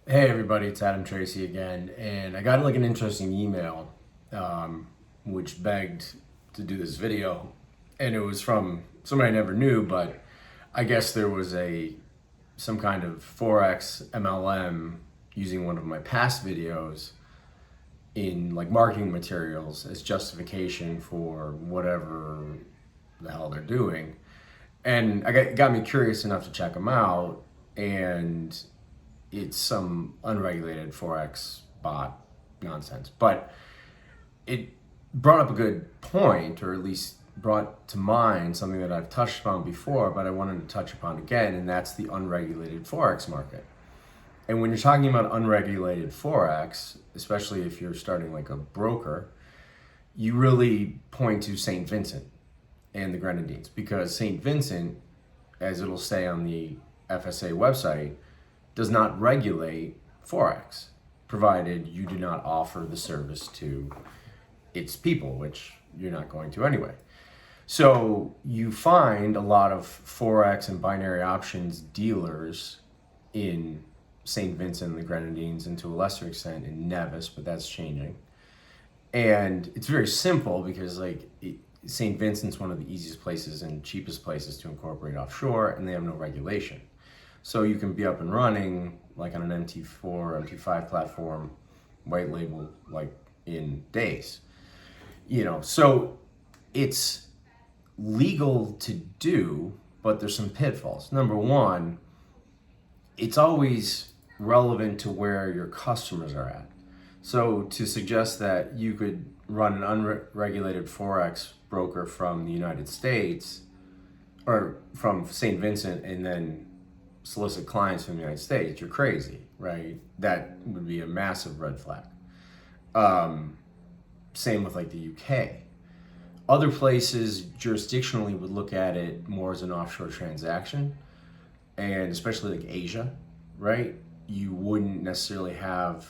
Hey everybody, it's Tracy again, and I got like an interesting email, which begged to do this video, and it was from somebody I never knew, but I guess there was some kind of Forex MLM using one of my past videos in like marketing materials as justification for whatever the hell they're doing, and it got me curious enough to check them out, and it's some unregulated Forex bot nonsense. But it brought up a good point, or at least brought to mind something that I've touched upon before, but I wanted to touch upon again, and that's the unregulated Forex market. And when you're talking about unregulated Forex, especially if you're starting like a broker, you really point to St. Vincent and the Grenadines, because St. Vincent, as it'll say on the FSA website, does not regulate Forex, provided you do not offer the service to its people, which you're not going to anyway. So you find a lot of Forex and binary options dealers in St. Vincent and the Grenadines, and to a lesser extent in Nevis, but that's changing. And it's very simple because St. Vincent's one of the easiest places and cheapest places to incorporate offshore, and they have no regulation. So you can be up and running like on an MT4, MT5 platform, white label, like in days. So it's legal to do, but there's some pitfalls. Number one, it's always relevant to where your customers are at. So to suggest that you could run an unregulated Forex broker from the United States or from St. Vincent and then solicit clients from the United States, you're crazy, right? That would be a massive red flag. Same with like the UK. Other places jurisdictionally would look at it more as an offshore transaction, and especially like Asia, right? You wouldn't necessarily have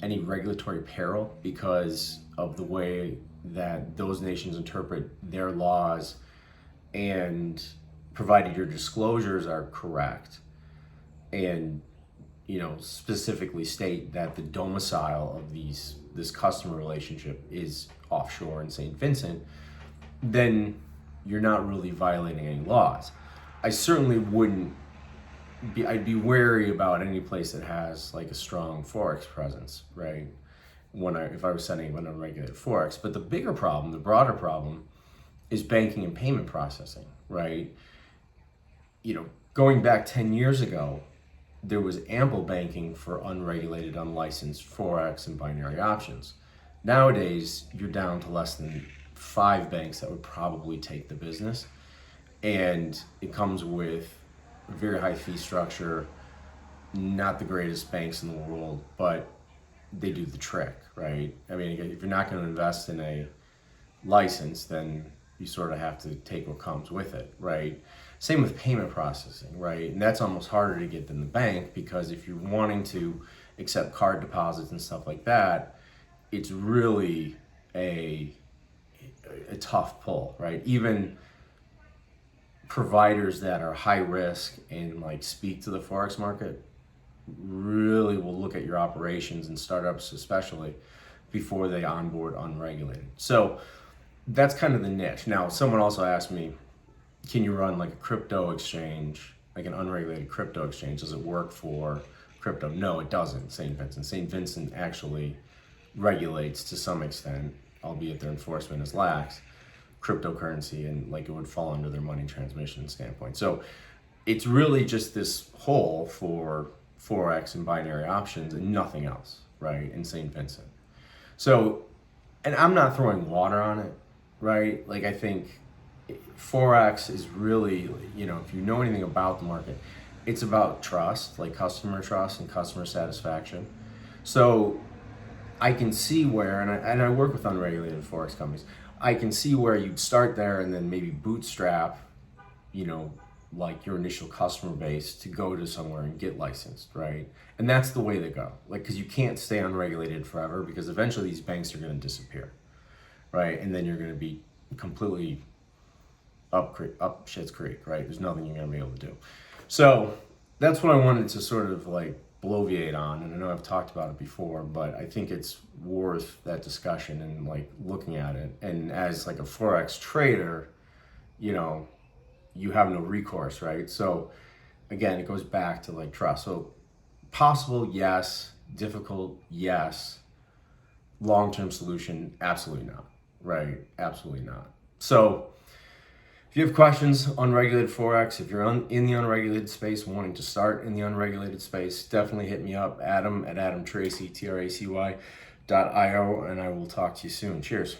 any regulatory peril because of the way that those nations interpret their laws, and provided your disclosures are correct and specifically state that the domicile of this customer relationship is offshore in St. Vincent, then you're not really violating any laws. I certainly wouldn't be, I'd be wary about any place that has like a strong Forex presence, right? If I was setting up an unregulated Forex. But the bigger problem, the broader problem, is banking and payment processing, right? Going back 10 years ago, there was ample banking for unregulated, unlicensed Forex and binary options. Nowadays, you're down to less than 5 banks that would probably take the business. And it comes with a very high fee structure, not the greatest banks in the world, but they do the trick, right? I mean, if you're not going to invest in a license, then you sort of have to take what comes with it, right? Same with payment processing, right? And that's almost harder to get than the bank, because if you're wanting to accept card deposits and stuff like that, it's really a tough pull, right? Even providers that are high risk and like speak to the Forex market really will look at your operations, and startups especially, before they onboard unregulated. So that's kind of the niche. Now, someone also asked me, can you run like a crypto exchange, like an unregulated crypto exchange? Does it work for crypto? No, it doesn't. St. Vincent. St. Vincent actually regulates to some extent, albeit their enforcement is lax, cryptocurrency, and like it would fall under their money transmission standpoint. So it's really just this hole for Forex and binary options and nothing else, right, in St. Vincent. So, and I'm not throwing water on it, right? Like, I think Forex is really, if you know anything about the market, it's about trust, like customer trust and customer satisfaction. So I can see where, and I work with unregulated Forex companies, I can see where you'd start there and then maybe bootstrap, like your initial customer base to go to somewhere and get licensed, right? And that's the way they go. Like, because you can't stay unregulated forever, because eventually these banks are going to disappear, right? And then you're going to be completely up shit's creek, right? There's nothing you're going to be able to do. So that's what I wanted to sort of like bloviate on, and I know I've talked about it before, but I think it's worth that discussion and like looking at it. And as like a Forex trader, you know, you have no recourse, right? So again, it goes back to like trust. So possible, yes. Difficult, yes. Long-term solution, absolutely not, right? Absolutely not. So if you have questions on regulated Forex, if you're in the unregulated space, wanting to start in the unregulated space, definitely hit me up, Adam at AdamTracy, Tracy.io, and I will talk to you soon. Cheers.